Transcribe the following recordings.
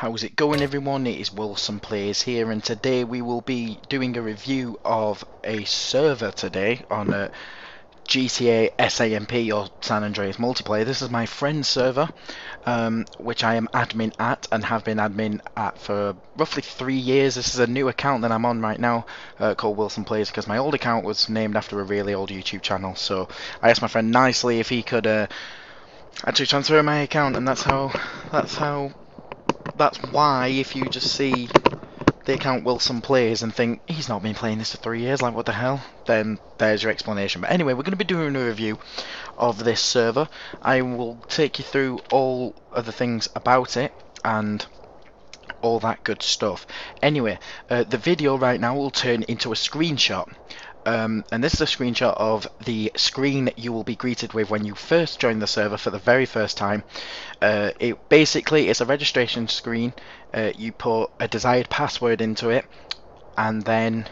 How's it going, everyone? It is Wilson Plays here, and today we will be doing a review of a server today on GTA SAMP or San Andreas multiplayer. This is my friend's server, which I am admin at and have been admin at for roughly 3 years. This is a new account that I'm on right now, called Wilson Plays, because my old account was named after a really old YouTube channel. So I asked my friend nicely if he could actually transfer my account, and that's why if you just see the account Wilson Plays and think he's not been playing this for 3 years, like what the hell, then there's your explanation. But anyway, we're going to be doing a review of this server. I will take you through all of the things about it and all that good stuff. Anyway, the video right now will turn into a screenshot. And this is a screenshot of the screen you will be greeted with when you first join the server for the very first time. It basically is a registration screen. You put a desired password into it, and then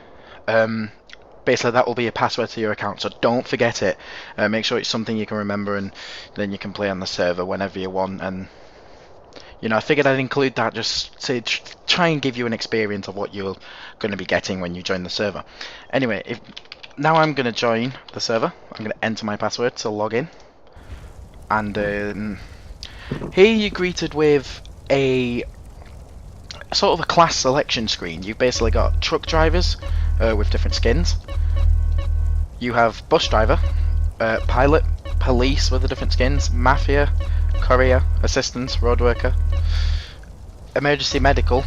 basically that will be a password to your account, so don't forget it. Make sure it's something you can remember, and then you can play on the server whenever you want. And you know, I figured I'd include that just to try and give you an experience of what you're going to be getting when you join the server. Anyway, now I'm going to join the server. I'm going to enter my password to log in. And here you're greeted with a sort of a class selection screen. You've basically got truck drivers with different skins. You have bus driver, pilot, police with the different skins, mafia, courier, assistants, road worker, emergency medical,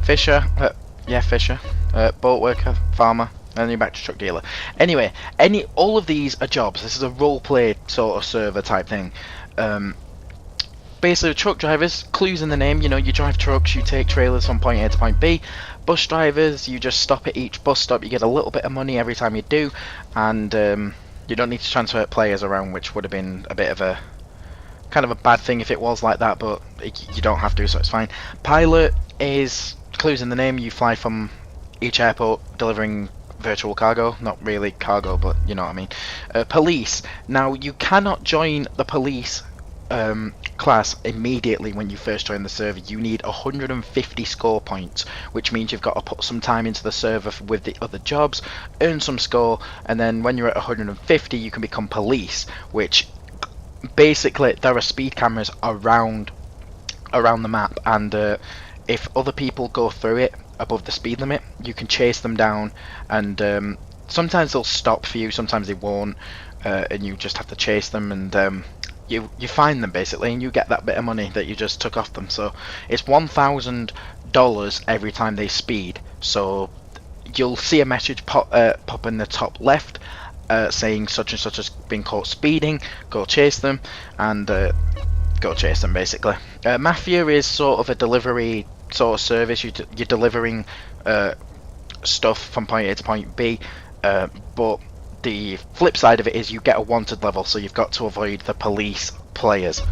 fisher, boat worker, farmer, and then you're back to truck dealer. Anyway, all of these are jobs. This is a roleplay sort of server type thing. Basically, truck drivers, clues in the name. You know, you drive trucks, you take trailers from point A to point B. Bus drivers, you just stop at each bus stop. You get a little bit of money every time you do, and you don't need to transfer players around, which would have been a bit of a kind of a bad thing if it was like that, but you don't have to, so it's fine. Pilot is clues in the name. You fly from each airport delivering virtual cargo. Not really cargo, but you know what I mean. Police. Now, you cannot join the police class immediately when you first join the server. You need 150 score points, which means you've got to put some time into the server with the other jobs, earn some score, and then when you're at 150 you can become police, which basically there are speed cameras around the map, and if other people go through it above the speed limit, you can chase them down, and sometimes they'll stop for you, sometimes they won't, and you just have to chase them, and you find them basically, and you get that bit of money that you just took off them. So it's $1,000 every time they speed. So you'll see a message pop in the top left saying such and such has been caught speeding. Go chase them, and go chase them basically. Mafia is sort of a delivery sort of service. You're delivering stuff from point A to point B, but the flip side of it is you get a wanted level, so you've got to avoid the police players,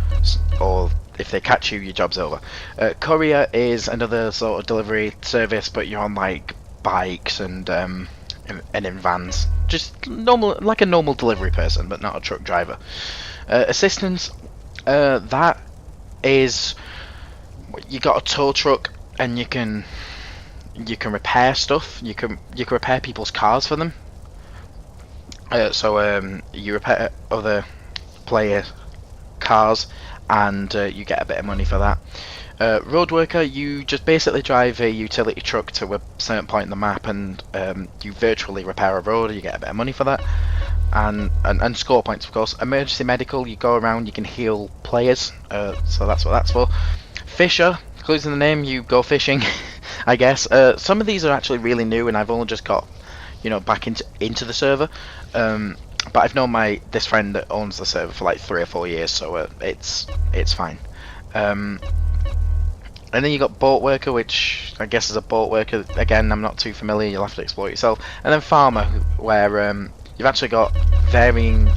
or if they catch you, your job's over. Courier is another sort of delivery service, but you're on like bikes and in vans, just normal, like a normal delivery person, but not a truck driver. Assistance, that is, you got a tow truck, and you can repair stuff. You can repair people's cars for them. So you repair other player cars, and you get a bit of money for that. Road worker, you just basically drive a utility truck to a certain point in the map, and you virtually repair a road. You get a bit of money for that, and score points, of course. Emergency medical, you go around, you can heal players, so that's what that's for. Fisher, clues in the name, you go fishing, I guess. Some of these are actually really new, and I've only just got, you know, back into the server, but I've known this friend that owns the server for like 3 or 4 years, so it's fine. And then you got boat worker, which I guess is a boat worker. Again, I'm not too familiar, you'll have to explore it yourself. And then farmer, where you've actually got varying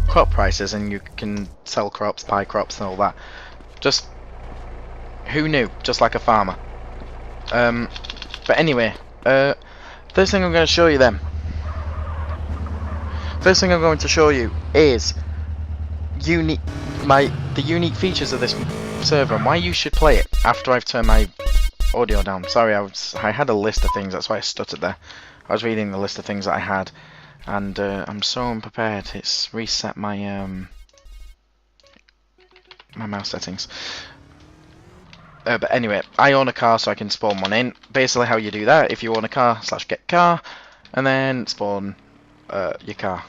crop prices, and you can sell crops, buy crops, and all that. Just who knew? Just like a farmer. But anyway, first thing I'm going to show you then. First thing I'm going to show you is the unique features of this server and why you should play it after I've turned my audio down. Sorry, I had a list of things, that's why I stuttered there. I was reading the list of things that I had, and I'm so unprepared. It's reset my my mouse settings. But anyway, I own a car, so I can spawn one in. Basically, how you do that: if you own a car, /get car, and then spawn your car.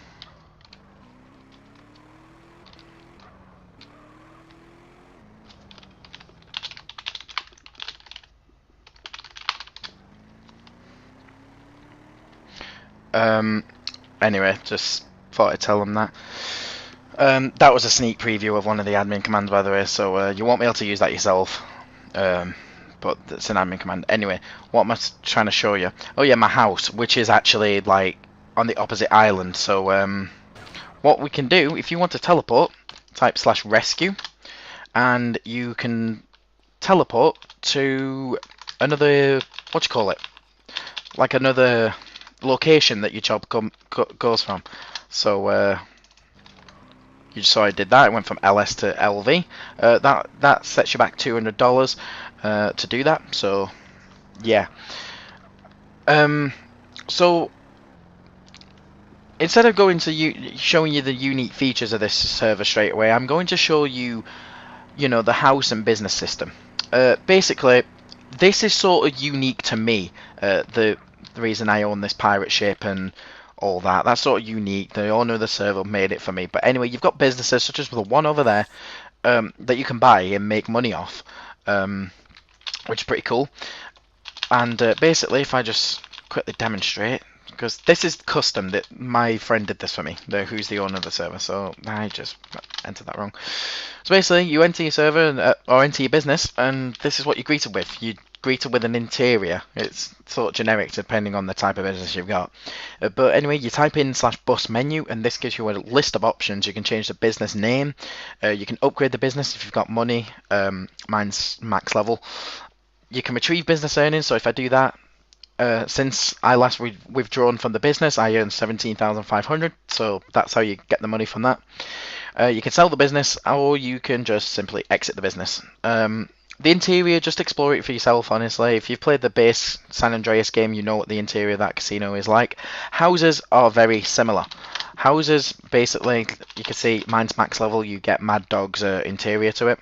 Anyway, just thought I'd tell them that. That was a sneak preview of one of the admin commands, by the way, so you won't be able to use that yourself. But it's an admin command. Anyway, what am I trying to show you? Oh yeah, my house, which is actually like on the opposite island. So what we can do, if you want to teleport, type /rescue, and you can teleport to another, what do you call it? Like another location that your job goes from. So you just saw I did that. It went from LS to LV. That sets you back $200 to do that. So yeah. So instead of going to showing you the unique features of this server straight away, I'm going to show you, the house and business system. Basically, this is sort of unique to me. The reason I own this pirate ship and all that, that's sort of unique. The owner of the server made it for me. But anyway, you've got businesses such as the one over there that you can buy and make money off, which is pretty cool. And basically, if I just quickly demonstrate, because this is custom, that my friend did this for me, who's the owner of the server, so I just entered that wrong. So basically, you enter your server or enter your business, and this is what you're greeted with. You're greeted with an interior. It's sort of generic depending on the type of business you've got. But anyway, you type in /bus menu, and this gives you a list of options. You can change the business name. You can upgrade the business if you've got money. Mine's max level. You can retrieve business earnings, so if I do that, since I last withdrawn from the business, I earned 17,500, so that's how you get the money from that. You can sell the business, or you can just simply exit the business. The interior, just explore it for yourself, honestly. If you've played the base San Andreas game, you know what the interior of that casino is like. Houses are very similar. Houses, basically, you can see mine's max level, you get Mad Dog's interior to it.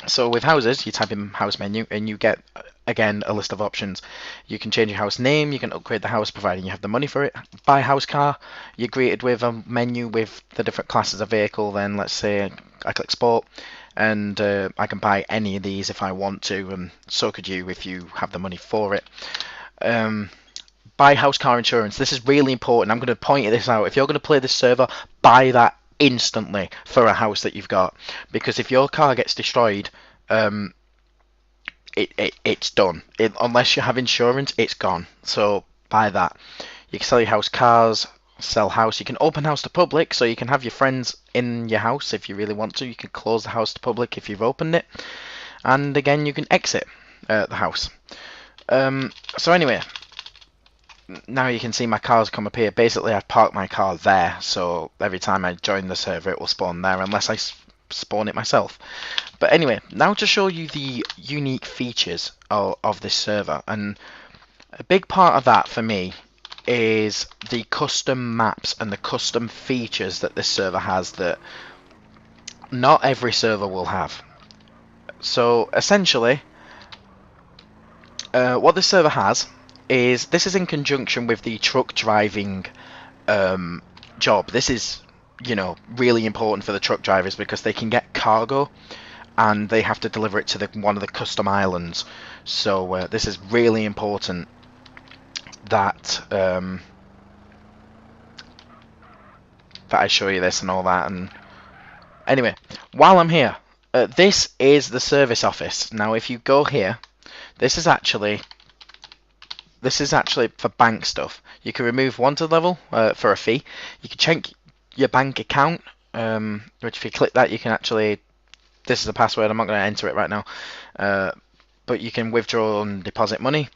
So with houses, you type in house menu and you get, again, a list of options. You can change your house name, you can upgrade the house providing you have the money for it. Buy house car, you're greeted with a menu with the different classes of vehicle. Then let's say I click sport, and I can buy any of these if I want to, and so could you if you have the money for it. Buy house car insurance. This is really important. I'm going to point this out. If you're going to play this server, buy that instantly for a house that you've got, because if your car gets destroyed, it's done. Unless you have insurance, it's gone. So buy that. You can sell your house cars, sell house. You can open house to public, so you can have your friends in your house if you really want to. You can close the house to public if you've opened it, and again you can exit the house. So anyway, now you can see my cars come up here. Basically, I've parked my car there, so every time I join the server, it will spawn there, unless I spawn it myself. But anyway, now to show you the unique features of this server, and a big part of that for me is the custom maps and the custom features that this server has that not every server will have. So essentially, what this server has is, this is in conjunction with the truck driving job. This is, really important for the truck drivers because they can get cargo and they have to deliver it to one of the custom islands. So this is really important that that I show you this and all that. And anyway, while I'm here, this is the service office. Now if you go here, this is actually for bank stuff. You can remove wanted level for a fee. You can check your bank account, which if you click that, you can actually, this is a password, I'm not going to enter it right now, but you can withdraw and deposit money.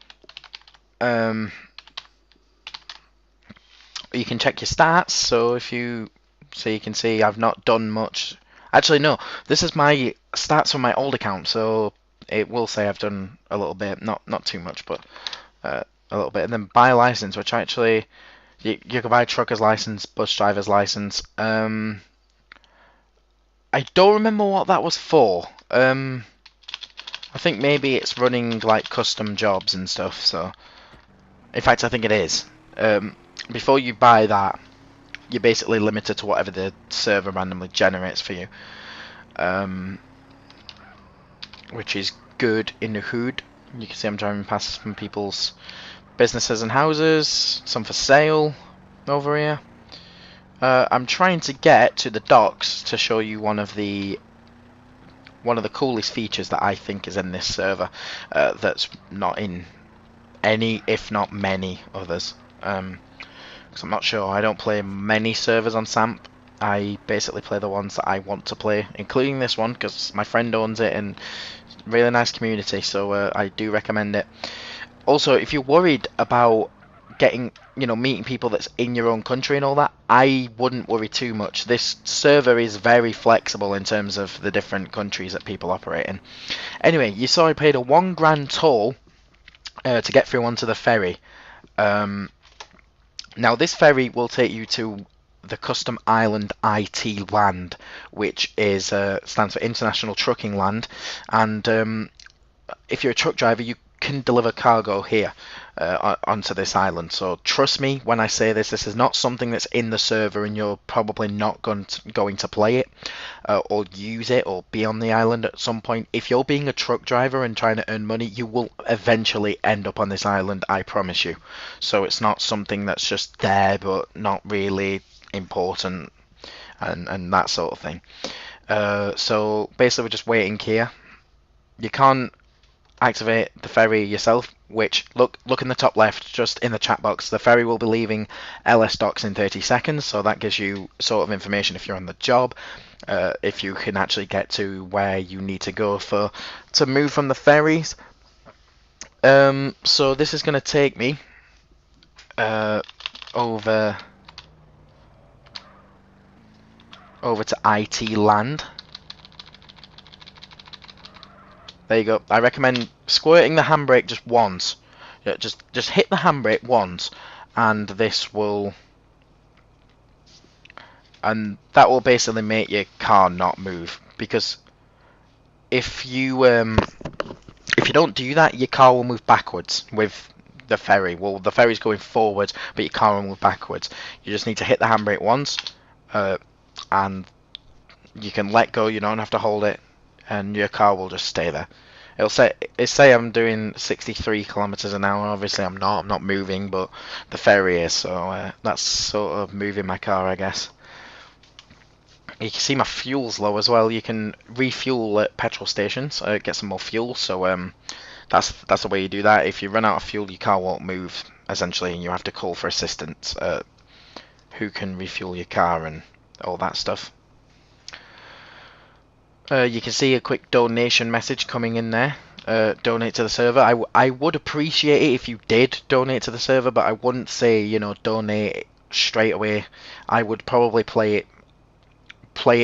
You can check your stats, so you can see I've not done much. Actually no, this is my starts from my old account, so it will say I've done a little bit, not too much, but a little bit. And then buy a license, which actually you can buy a trucker's license, bus driver's license. I don't remember what that was for. I think maybe it's running like custom jobs and stuff. So, in fact, I think it is. Before you buy that, you're basically limited to whatever the server randomly generates for you, which is good in the hood. You can see I'm driving past some people's businesses and houses, some for sale over here. I'm trying to get to the docks to show you one of the coolest features that I think is in this server, that's not in any, if not many, others. Because I'm not sure. I don't play many servers on SAMP. I basically play the ones that I want to play, including this one because my friend owns it and really nice community. So I do recommend it. Also, if you're worried about getting, meeting people that's in your own country and all that, I wouldn't worry too much. This server is very flexible in terms of the different countries that people operate in. Anyway, you saw I paid a £1 grand toll to get through onto the ferry. Now this ferry will take you to the Custom Island IT land, which is stands for International Trucking Land, and if you're a truck driver, you can deliver cargo here onto this island. So trust me when I say this is not something that's in the server and you're probably not going to play it or use it or be on the island at some point. If you're being a truck driver and trying to earn money, you will eventually end up on this island, I promise you. So it's not something that's just there but not really important and that sort of thing. So basically we're just waiting here. You can't activate the ferry yourself, which look in the top left, just in the chat box. The ferry will be leaving LS docks in 30 seconds, so that gives you sort of information if you're on the job, if you can actually get to where you need to go to move from the ferries. So this is going to take me over to IT land. There you go. I recommend squirting the handbrake just once. Yeah, just hit the handbrake once, and that will basically make your car not move. Because if you don't do that, your car will move backwards with the ferry. Well, the ferry's going forward, but your car will move backwards. You just need to hit the handbrake once, and you can let go. You don't have to hold it, and your car will just stay there. It'll say I'm doing 63 kilometers an hour. Obviously I'm not moving, but the ferry is, so that's sort of moving my car, I guess. You can see my fuel's low as well. You can refuel at petrol stations, get some more fuel. So that's the way you do that. If you run out of fuel, your car won't move essentially, and you have to call for assistance who can refuel your car and all that stuff. You can see a quick donation message coming in there. Donate to the server. I would appreciate it if you did donate to the server, but I wouldn't say donate straight away. I would probably play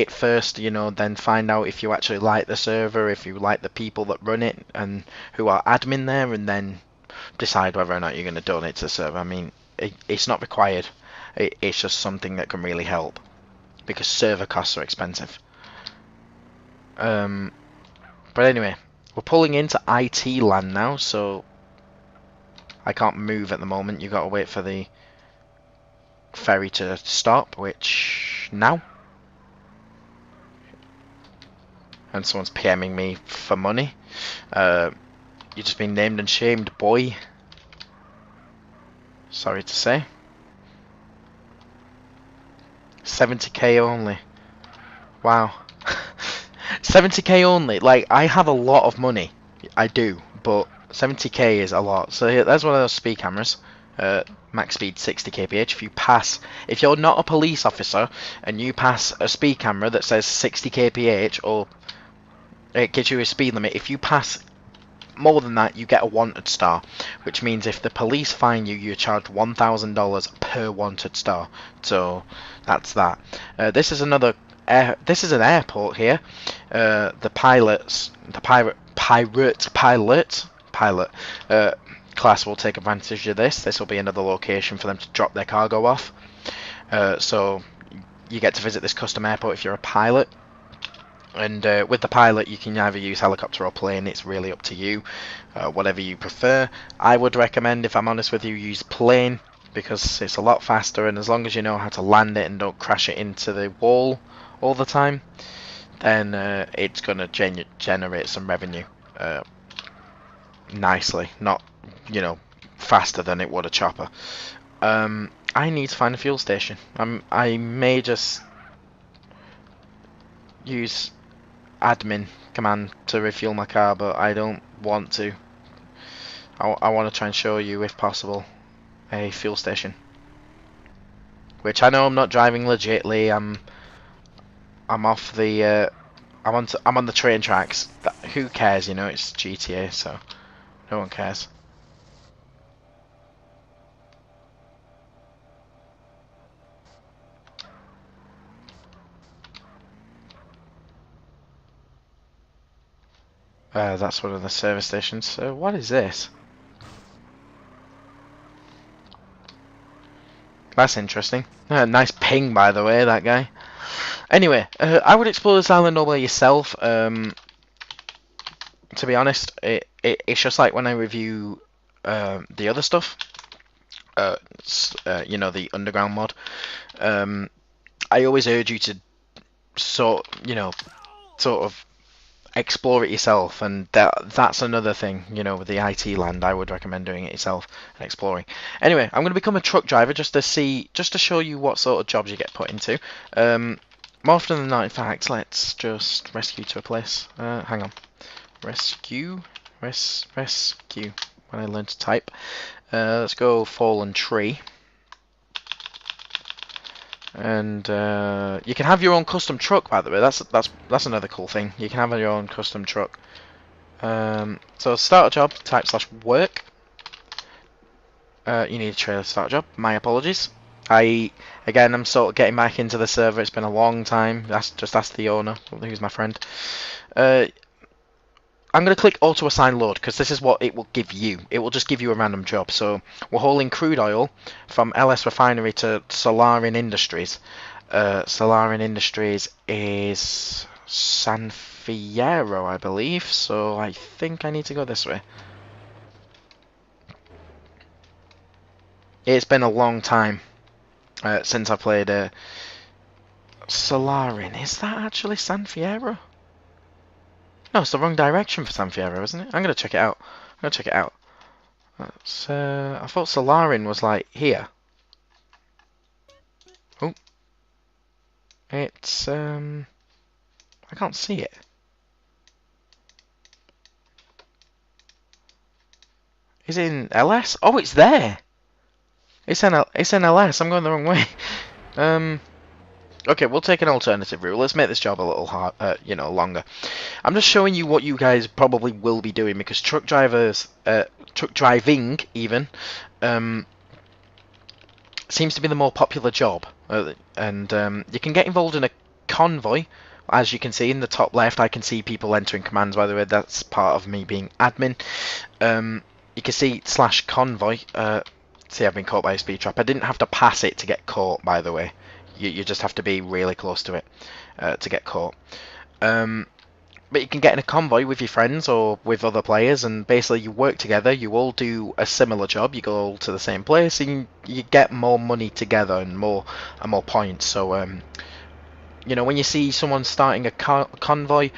it first, then find out if you actually like the server, if you like the people that run it and who are admin there, and then decide whether or not you're going to donate to the server. I mean, it's not required. It's just something that can really help because server costs are expensive. But anyway, we're pulling into IT land now, so I can't move at the moment. You got to wait for the ferry to stop, which now. And someone's PMing me for money. You've just been named and shamed, boy. Sorry to say. 70k only. Wow. 70k only. Like, I have a lot of money. I do, but 70k is a lot. So here, there's one of those speed cameras. Max speed 60 kph. If you're not a police officer and you pass a speed camera that says 60 kph, or it gives you a speed limit, if you pass more than that, you get a wanted star, which means if the police find you, you're charged $1,000 per wanted star. So that's that. This is another this is an airport here. The pilot class will take advantage of this. This will be another location for them to drop their cargo off. So you get to visit this custom airport if you're a pilot. And with the pilot, you can either use helicopter or plane. It's really up to you, whatever you prefer. I would recommend, if I'm honest with you, use plane because it's a lot faster, and as long as you know how to land it and don't crash it into the wall all the time, then it's going to generate some revenue nicely. Not, faster than it would a chopper. I need to find a fuel station. I may just use admin command to refuel my car, but I don't want to. I want to try and show you, if possible, a fuel station. Which I know I'm not driving legitly. I'm off the I'm on the train tracks. Who cares, it's GTA, so no one cares. That's one of the service stations. So what is this? That's interesting. Nice ping, by the way, that guy. Anyway, I would explore this island all by yourself. To be honest, it's just like when I review the other stuff. The underground mod. I always urge you to sort of explore it yourself, and that's another thing, with the IT land. I would recommend doing it yourself and exploring. Anyway, I'm going to become a truck driver just to show you what sort of jobs you get put into. More often than not, in fact, let's just rescue to a place. Hang on, rescue. When I learn to type, let's go fallen tree. And you can have your own custom truck, by the way. That's another cool thing. You can have your own custom truck. So start a job, type /work. You need a trailer to start a job. My apologies. I'm sort of getting back into the server. It's been a long time. Just ask the owner, who's my friend. I'm going to click auto assign load because this is what it will give you. It will just give you a random job. So we're hauling crude oil from LS Refinery to Solarin Industries. Solarin Industries is San Fierro, I believe. So I think I need to go this way. It's been a long time since I played Solarin. Is that actually San Fierro? No, it's the wrong direction for San Fierro, isn't it? I'm gonna check it out. I thought Solarin was like here. Oh, it's I can't see it. Is it in LS? Oh, it's there. It's in LS. I'm going the wrong way. Okay, we'll take an alternative route. Let's make this job a little hard, longer. I'm just showing you what you guys probably will be doing because truck driving even, seems to be the more popular job. And you can get involved in a convoy. As you can see in the top left, I can see people entering commands. By the way, that's part of me being admin. You can see /convoy. See, I've been caught by a speed trap. I didn't have to pass it to get caught, by the way. You just have to be really close to it to get caught. But you can get in a convoy with your friends or with other players, and basically you work together. You all do a similar job. You go all to the same place, and you get more money together and more points. So when you see someone starting a convoy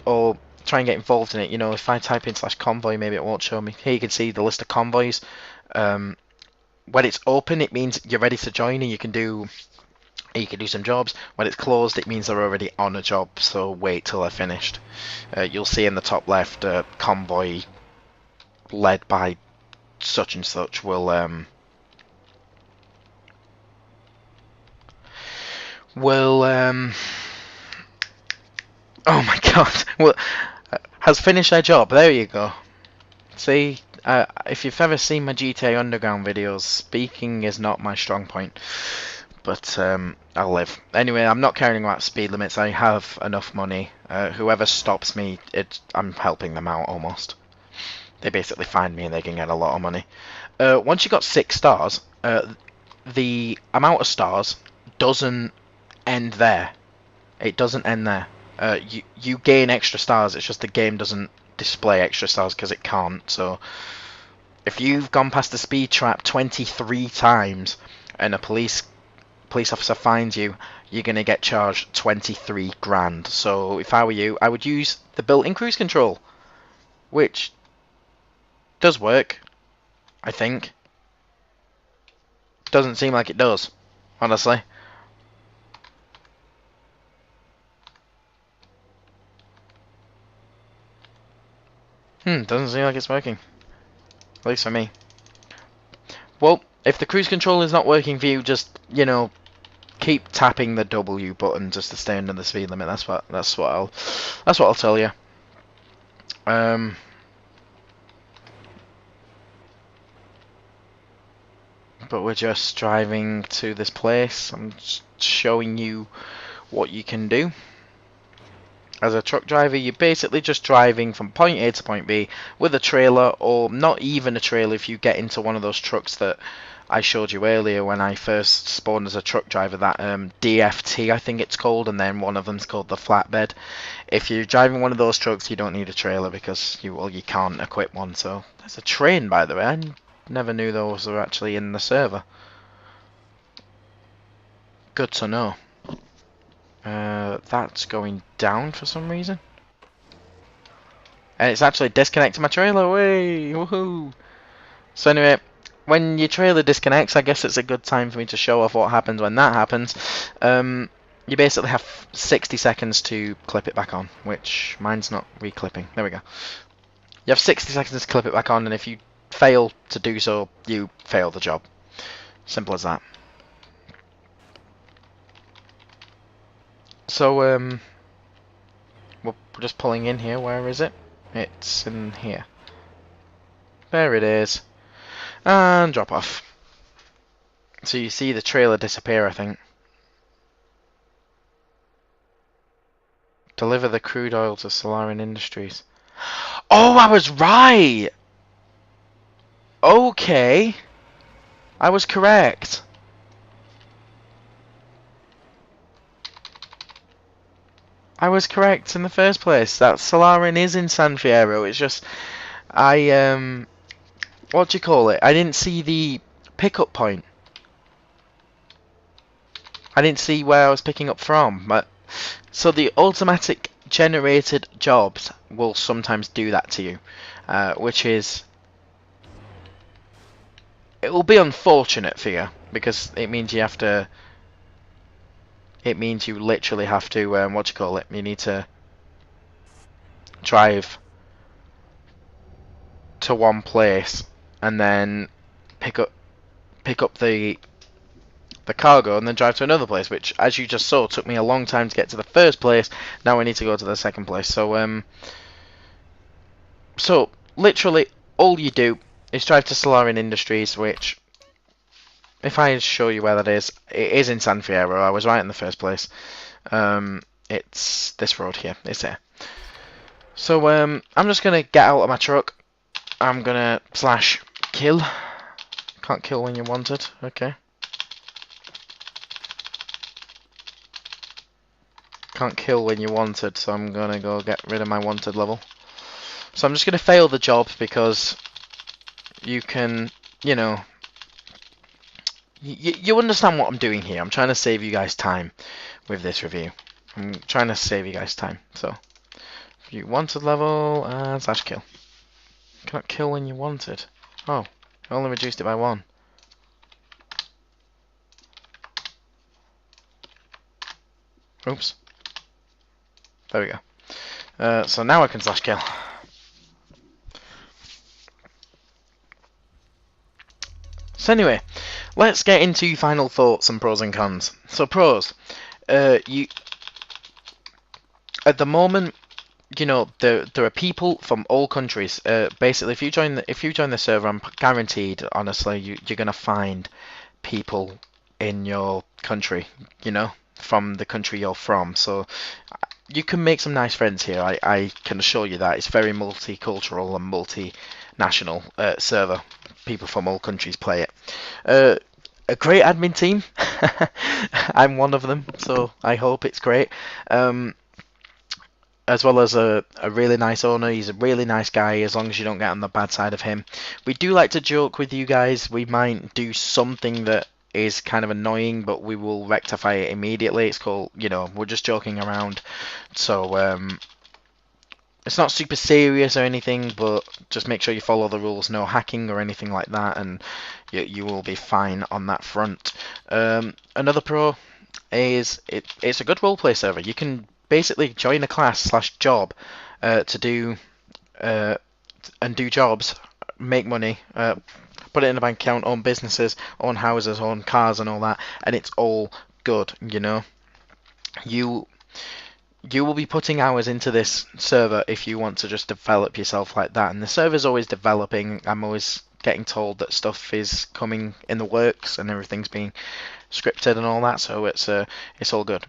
or try and get involved in it, if I type in /convoy, maybe it won't show me. Here you can see the list of convoys. When it's open, it means you're ready to join, and you can do some jobs. When it's closed, it means they're already on a job, so wait till they're finished. You'll see in the top left, convoy led by such and such will oh my god, has finished their job. There you go. See, if you've ever seen my GTA Underground videos, speaking is not my strong point. But I'll live. Anyway, I'm not caring about speed limits. I have enough money. Whoever stops me, I'm helping them out almost. They basically find me and they can get a lot of money. Once you got 6 stars, the amount of stars doesn't end there. It doesn't end there. You gain extra stars. It's just the game doesn't display extra stars because it can't. So if you've gone past the speed trap 23 times and a police officer finds you, you're gonna get charged 23 grand. So if I were you, I would use the built-in cruise control, which does work, I think. Doesn't seem like it does, honestly. Doesn't seem like it's working. At least for me. Well, if the cruise control is not working for you, just, you know, keep tapping the W button just to stay under the speed limit. That's what I'll tell you. But we're just driving to this place. I'm just showing you what you can do. As a truck driver, you're basically just driving from point A to point B with a trailer, or not even a trailer if you get into one of those trucks that I showed you earlier when I first spawned as a truck driver, that DFT I think it's called, and then one of them's called the flatbed. If you're driving one of those trucks, you don't need a trailer because you can't equip one. So there's a train, by the way. I never knew those were actually in the server. Good to know. That's going down for some reason. And it's actually disconnecting my trailer. Way, woohoo! So anyway, when your trailer disconnects, I guess it's a good time for me to show off what happens when that happens. You basically have 60 seconds to clip it back on, which mine's not reclipping. There we go. You have 60 seconds to clip it back on, and if you fail to do so, you fail the job. Simple as that. So, we're just pulling in here. Where is it? It's in here. There it is. And drop off. So you see the trailer disappear, I think. Deliver the crude oil to Solarian Industries. Oh, I was right! Okay. I was correct. I was correct in the first place. That Solarian is in San Fierro. It's just what do you call it? I didn't see the pickup point. I didn't see where I was picking up from. But so the automatic generated jobs will sometimes do that to you, which is, it will be unfortunate for you because it means you have to. It means you literally have to, what do you call it? You need to drive to one place and then pick up the cargo and then drive to another place, which, as you just saw, took me a long time to get to the first place. Now I need to go to the second place. So so literally all you do is drive to Solarian Industries, which, if I show you where that is, it is in San Fierro. I was right in the first place. It's this road here. It's there. So I'm just gonna get out of my truck. I'm gonna slash kill. Can't kill when you want it. Okay. Can't kill when you wanted, so I'm gonna go get rid of my wanted level. So I'm just gonna fail the job because you can, you know. You understand what I'm doing here. I'm trying to save you guys time with this review. I'm trying to save you guys time. So, view wanted level and slash kill. Cannot kill when you wanted. Oh, I only reduced it by 1. Oops. There we go. So now I can slash kill. So anyway, let's get into final thoughts and pros and cons. So pros, you at the moment, you know, there are people from all countries. Basically, if you join the server, I'm guaranteed, honestly, you're gonna find people in your country, you know, from the country you're from. So you can make some nice friends here. I can assure you that it's very multicultural and multinational server. People from all countries play it. A great admin team. I'm one of them, so I hope it's great. Um, as well as a really nice owner. He's a really nice guy as long as you don't get on the bad side of him. We do like to joke with you guys. We might do something that is kind of annoying, but we will rectify it immediately. It's called, you know, we're just joking around. So it's not super serious or anything, but just make sure you follow the rules. No hacking or anything like that, and you will be fine on that front. Another pro is it's a good roleplay server. You can basically join a class slash job to do and do jobs, make money, put it in a bank account, own businesses, own houses, own cars, and all that, and it's all good. You know, you you will be putting hours into this server if you want to just develop yourself like that. And the server's always developing. I'm always getting told that stuff is coming in the works and everything's being scripted and all that, so it's all good.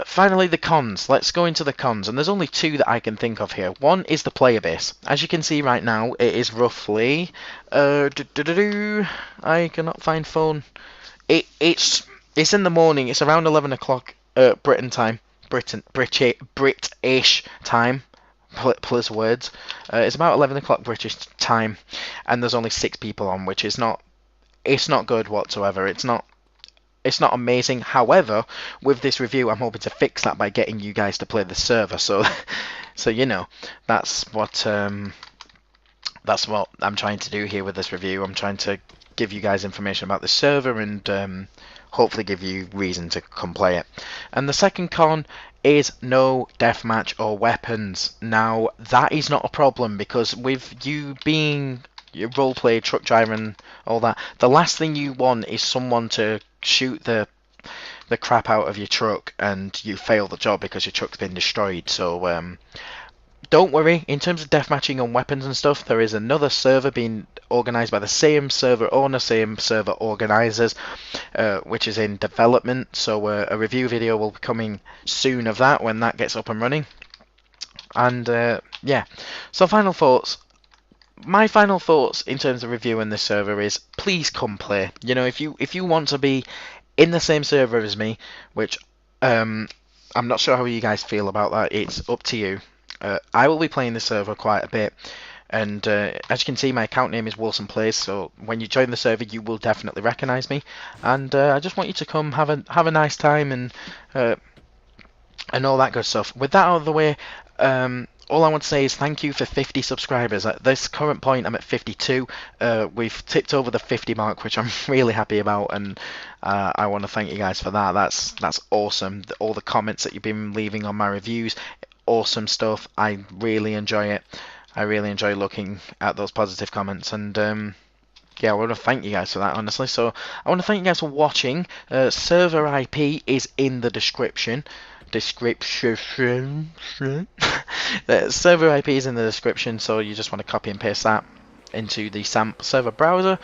Finally, the cons. Let's go into the cons, and there's only two that I can think of here. One is the player base. As you can see right now, it is roughly I cannot find phone. It's in the morning. It's around 11 o'clock Britain time. British time, plus words. It's about 11 o'clock British time, and there's only 6 people on, which is not. It's not good whatsoever. It's not amazing. However, with this review, I'm hoping to fix that by getting you guys to play the server. So, so you know, that's what I'm trying to do here with this review. I'm trying to give you guys information about the server and hopefully give you reason to come play it. And the second con is no deathmatch or weapons. Now, that is not a problem because with you being your roleplay, truck driver and all that, the last thing you want is someone to shoot the crap out of your truck and you fail the job because your truck's been destroyed. So don't worry, in terms of deathmatching and weapons and stuff, there is another server being organised by the same server owner, same server organisers, which is in development. So a review video will be coming soon of that when that gets up and running. And yeah, so final thoughts. My final thoughts in terms of reviewing this server is please come play. You know, if you want to be in the same server as me, which I'm not sure how you guys feel about that, it's up to you. I will be playing this server quite a bit, and as you can see, my account name is Wilson Plays. So when you join the server, you will definitely recognise me, and I just want you to come have a nice time and all that good stuff. With that out of the way, all I want to say is thank you for 50 subscribers. At this current point, I'm at 52. We've tipped over the 50 mark, which I'm really happy about, and I want to thank you guys for that. That's awesome. All the comments that you've been leaving on my reviews, awesome stuff. I really enjoy it. I really enjoy looking at those positive comments, and yeah, I want to thank you guys for that, honestly. So I want to thank you guys for watching. Server IP is in the description. The server IP is in the description, so you just want to copy and paste that into the SAMP server browser,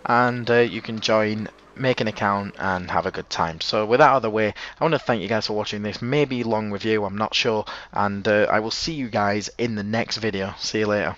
and you can join, make an account, and have a good time. So with that out of the way, I want to thank you guys for watching this maybe long review, I'm not sure, and I will see you guys in the next video. See you later.